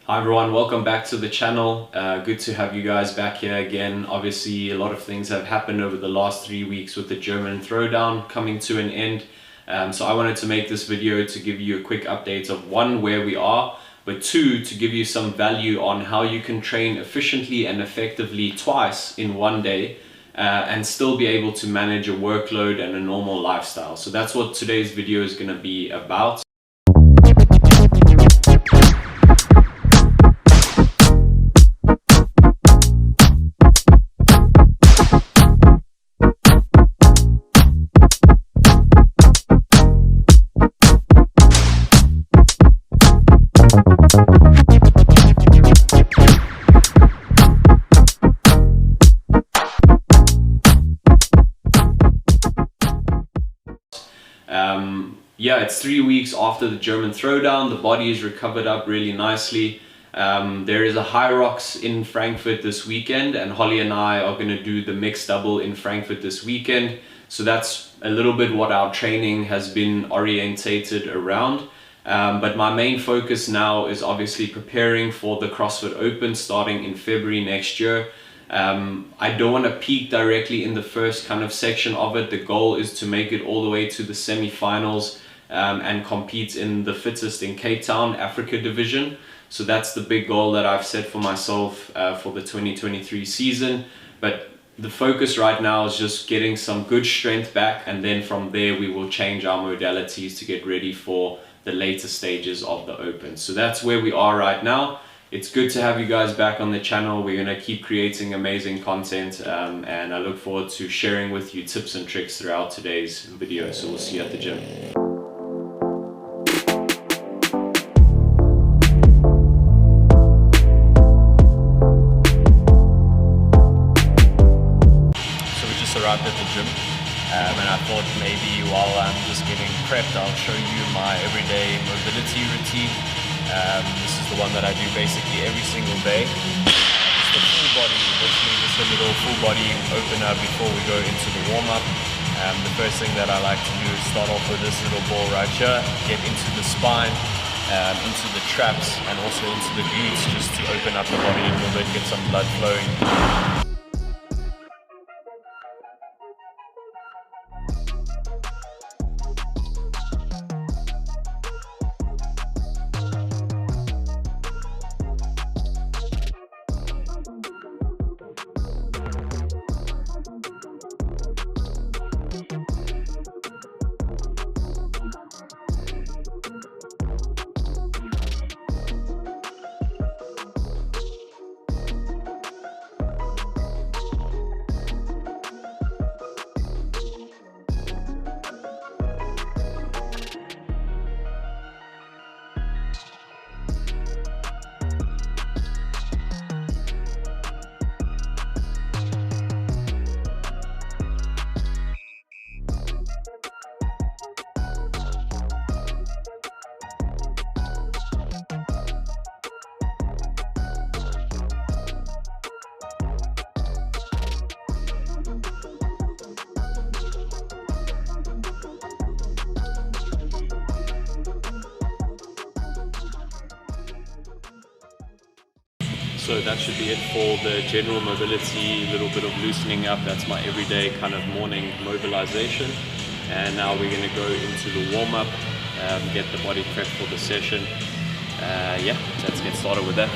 Hi everyone, welcome back to the channel. Good to have you guys back here again. Obviously a lot of things have happened over the last 3 weeks with the German throwdown coming to an end. So I wanted to make this video to give you a quick update of one, where we are, but two, to give you some value on how you can train efficiently and effectively twice in one day and still be able to manage a workload and a normal lifestyle. So that's what today's video is going to be about. Yeah, it's 3 weeks after the German throwdown. The body is recovered up really nicely. There is a high rocks in Frankfurt this weekend, and Holly and I are going to do the mixed double in Frankfurt this weekend. So that's a little bit what our training has been orientated around. But my main focus now is obviously preparing for the CrossFit Open starting in February next year. I don't want to peak directly in the first kind of section of it. The goal is to make it all the way to the semi-finals and compete in the fittest in Cape Town, Africa division. So that's the big goal that I've set for myself for the 2023 season. But the focus right now is just getting some good strength back, and then from there we will change our modalities to get ready for the later stages of the Open. So that's where we are right now. It's good to have you guys back on the channel. We're going to keep creating amazing content and I look forward to sharing with you tips and tricks throughout today's video. So we'll see you at the gym. So we just arrived at the gym and I thought maybe while I'm just getting prepped, I'll show you my everyday mobility routine. This is the one that I do basically every single day. It's the full body, literally just a little full body opener before we go into the warm-up. The first thing that I like to do is start off with this little ball right here, get into the spine, into the traps and also into the glutes, just to open up the body a little bit, get some blood flowing. So that should be it for the general mobility, a little bit of loosening up. That's my everyday kind of morning mobilization. And now we're going to go into the warm-up, get the body prepped for the session. Yeah, let's get started with that.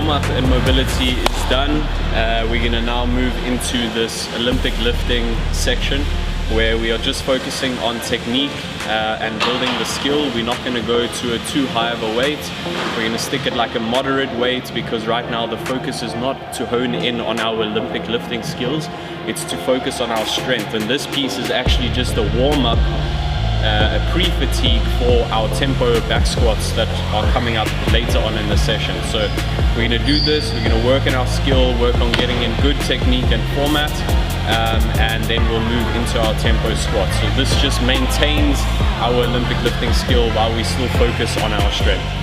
warm-up and mobility is done. We're going to now move into this Olympic lifting section where we are just focusing on technique and building the skill. We're not going to go to a too high of a weight. We're going to stick at like a moderate weight, because right now the focus is not to hone in on our Olympic lifting skills, it's to focus on our strength. And this piece is actually just a warm-up, a pre-fatigue for our tempo back squats that are coming up later on in the session. So we're going to do this, we're going to work on our skill, work on getting in good technique and format, and then we'll move into our tempo squats. So this just maintains our Olympic lifting skill while we still focus on our strength.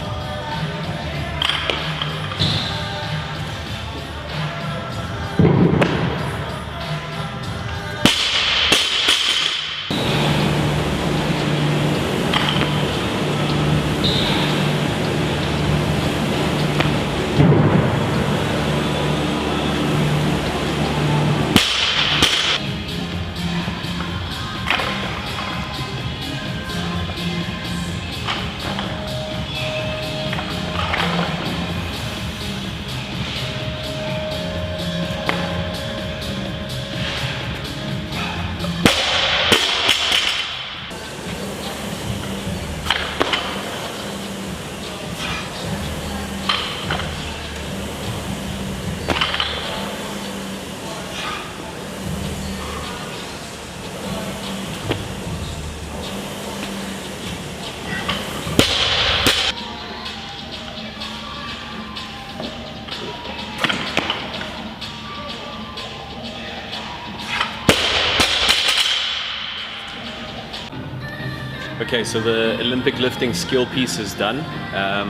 Okay, so the Olympic lifting skill piece is done.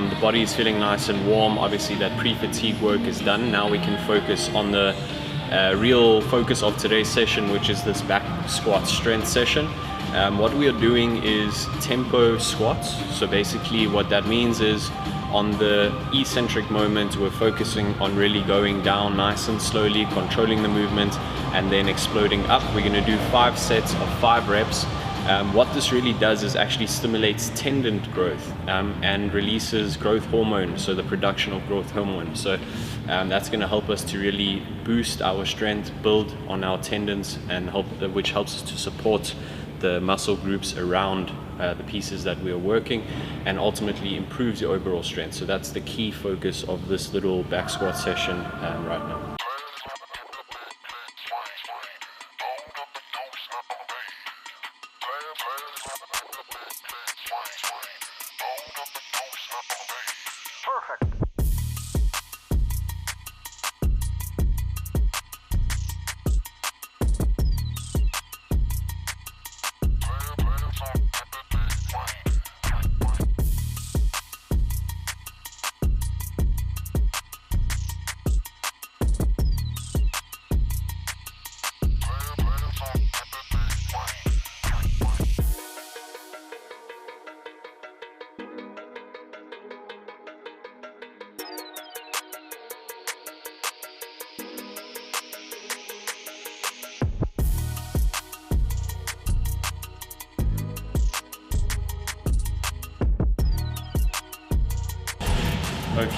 The body is feeling nice and warm. Obviously that pre-fatigue work is done. Now we can focus on the real focus of today's session, which is this back squat strength session. What we are doing is tempo squats. So basically what that means is on the eccentric moment, we're focusing on really going down nice and slowly, controlling the movement, and then exploding up. We're going to do 5 sets of 5 reps. What this really does is actually stimulates tendon growth and releases growth hormone, so the production of growth hormone. So that's going to help us to really boost our strength, build on our tendons, and which helps us to support the muscle groups around the pieces that we are working, and ultimately improves the overall strength. So that's the key focus of this little back squat session right now.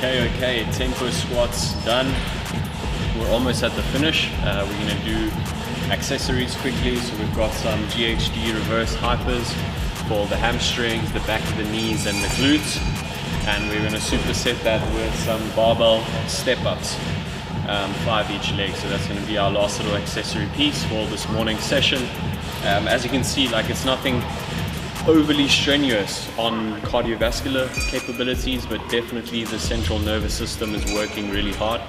Okay, tempo squats done. We're almost at the finish. We're going to do accessories quickly. So we've got some GHD reverse hypers for the hamstrings, the back of the knees and the glutes. And we're going to superset that with some barbell step-ups, 5 each leg. So that's going to be our last little accessory piece for this morning session. As you can see, like, it's nothing overly strenuous on cardiovascular capabilities, but definitely the central nervous system is working really hard,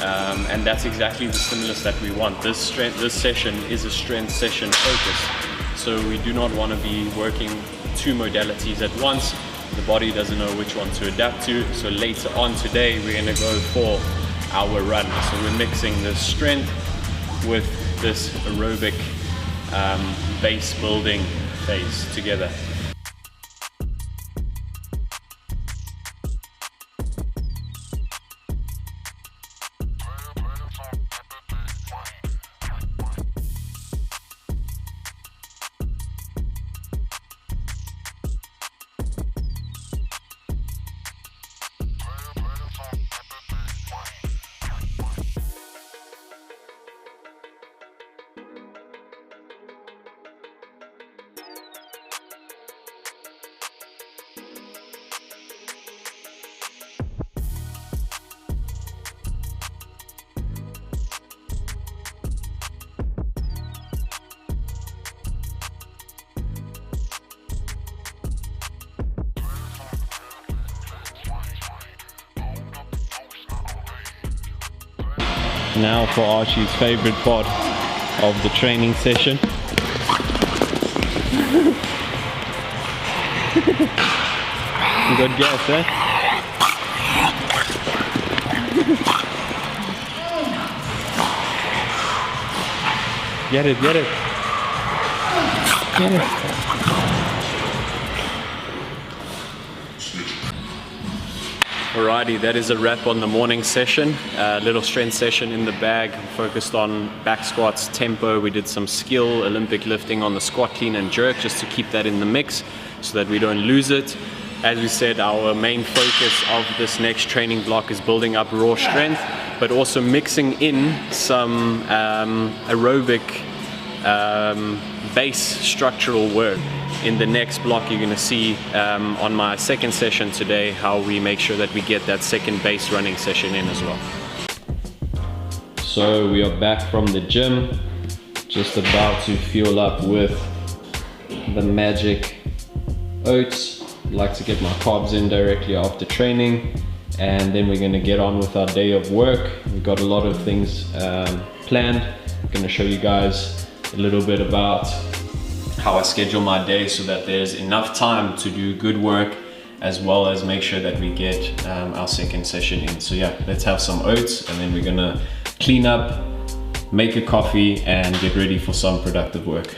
and that's exactly the stimulus that we want. This session is a strength session focused, so we do not want to be working 2 modalities at once. The body doesn't know which one to adapt to, so later on today we're going to go for our run. So we're mixing the strength with this aerobic base building phase together. Now for Archie's favorite part of the training session. You got gas, eh? Get it, get it. Get it. Alrighty, that is a wrap on the morning session. A little strength session in the bag, focused on back squats, tempo. We did some skill, Olympic lifting on the squat, clean and jerk, just to keep that in the mix so that we don't lose it. As we said, our main focus of this next training block is building up raw strength, but also mixing in some aerobic base structural work. In the next block, you're going to see on my second session today how we make sure that we get that second base running session in as well. So we are back from the gym, just about to fuel up with the magic oats. Like to get my carbs in directly after training, and then we're going to get on with our day of work. We've got a lot of things planned. I'm going to show you guys a little bit about how I schedule my day so that there's enough time to do good work, as well as make sure that we get our second session in. So yeah, let's have some oats, and then we're going to clean up, make a coffee, and get ready for some productive work.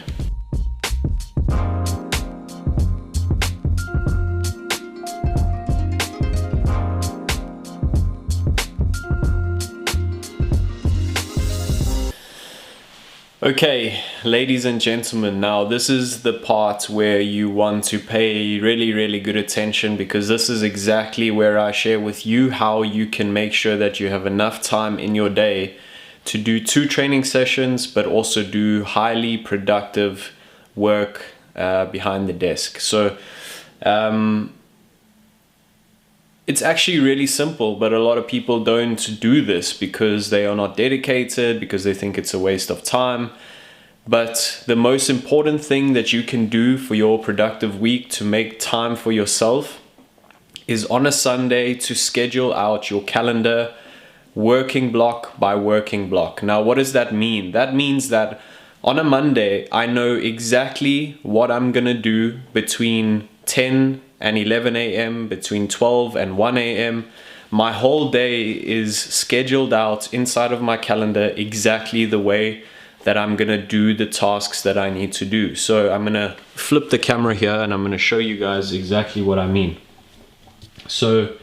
Okay, ladies and gentlemen, now this is the part where you want to pay really good attention, because this is exactly where I share with you how you can make sure that you have enough time in your day to do 2 training sessions, but also do highly productive work behind the desk. So it's actually really simple, but a lot of people don't do this because they are not dedicated, because they think it's a waste of time. But the most important thing that you can do for your productive week to make time for yourself is on a Sunday to schedule out your calendar working block by working block. Now, what does that mean? That means that on a Monday, I know exactly what I'm gonna do between 10 and 11 a.m., between 12 and 1 a.m. My whole day is scheduled out inside of my calendar exactly the way that I'm gonna do the tasks that I need to do. So I'm gonna flip the camera here and I'm gonna show you guys exactly what I mean. So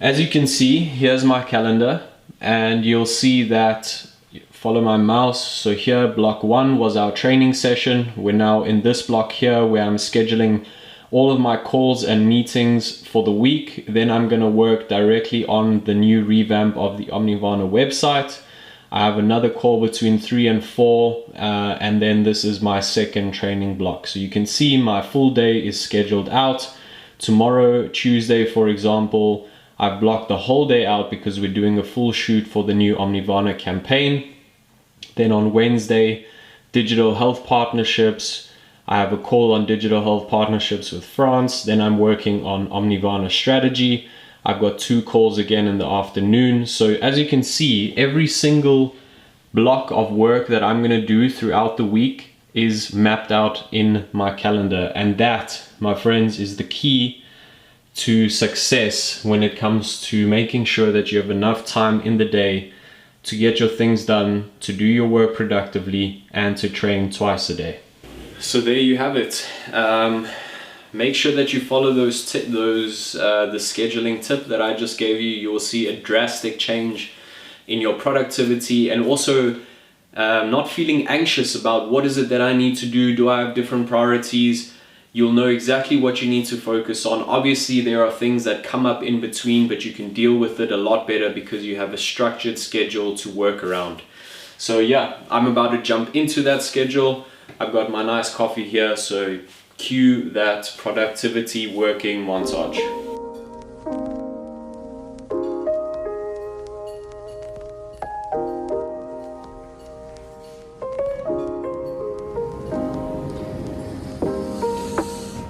as you can see, here's my calendar, and you'll see that, follow my mouse. So here, block 1 was our training session. We're now in this block here where I'm scheduling all of my calls and meetings for the week. Then I'm gonna work directly on the new revamp of the Omnivana website. I have another call between 3 and 4, and then this is my second training block. So you can see my full day is scheduled out. Tomorrow, Tuesday, for example, I've blocked the whole day out because we're doing a full shoot for the new Omnivana campaign. Then on Wednesday, digital health partnerships. I have a call on digital health partnerships with France. Then I'm working on Omnivana strategy. I've got 2 calls again in the afternoon. So as you can see, every single block of work that I'm gonna do throughout the week is mapped out in my calendar. And that, my friends, is the key to success when it comes to making sure that you have enough time in the day to get your things done, to do your work productively, and to train twice a day. So there you have it. Make sure that you follow the scheduling tip that I just gave you. You will see a drastic change in your productivity, and also not feeling anxious about what is it that I need to do. Do I have different priorities? You'll know exactly what you need to focus on. Obviously, there are things that come up in between, but you can deal with it a lot better because you have a structured schedule to work around. So yeah, I'm about to jump into that schedule. I've got my nice coffee here, so cue that productivity working montage.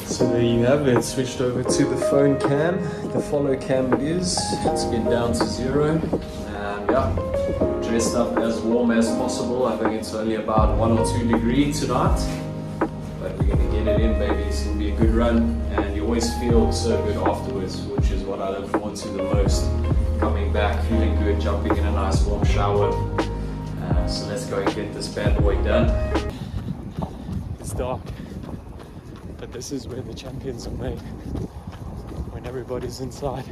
So there you have it, switched over to the phone cam, the follow cam it is. Let's get down to 0, and yeah. dressed up as warm as possible. I think it's only about 1 or 2 degrees tonight, but we're gonna get it in, baby. It's gonna be a good run, and you always feel so good afterwards, which is what I look forward to the most. Coming back, feeling good, jumping in a nice warm shower. So let's go and get this bad boy done. It's dark, but this is where the champions are made. When everybody's inside,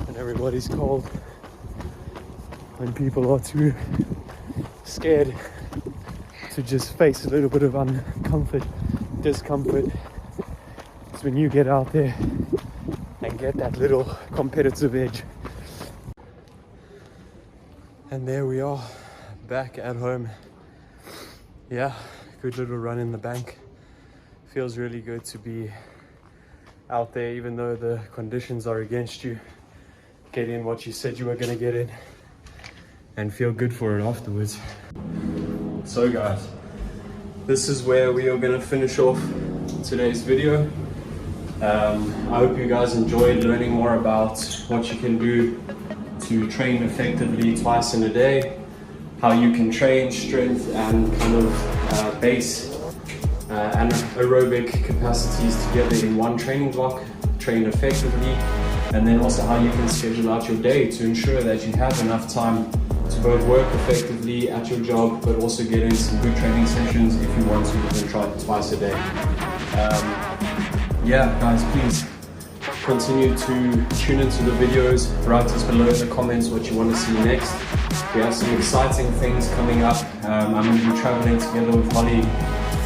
when everybody's cold, when people are too scared to just face a little bit of discomfort. It's when you get out there and get that little competitive edge. And there we are, back at home. Yeah, good little run in the bank. Feels really good to be out there, even though the conditions are against you. Get in what you said you were gonna get in and feel good for it afterwards. So guys, this is where we are gonna finish off today's video. I hope you guys enjoyed learning more about what you can do to train effectively twice in a day, how you can train strength and kind of base and aerobic capacities together in one training block, train effectively, and then also how you can schedule out your day to ensure that you have enough time to both work effectively at your job, but also get in some good training sessions if you want to even try it twice a day. Yeah, guys, please continue to tune into the videos. Write us below in the comments what you want to see next. We have some exciting things coming up. I'm going to be traveling together with Holly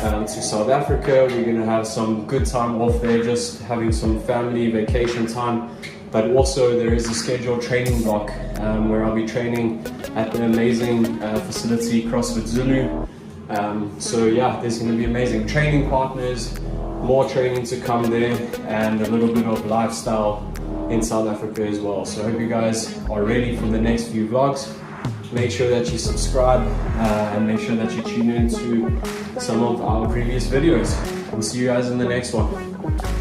to South Africa. We're going to have some good time off there, just having some family vacation time. But also there is a scheduled training block where I'll be training at the amazing facility CrossFit Zulu. So yeah, there's going to be amazing training partners, more training to come there, and a little bit of lifestyle in South Africa as well. So I hope you guys are ready for the next few vlogs. Make sure that you subscribe and make sure that you tune in to some of our previous videos. We'll see you guys in the next one.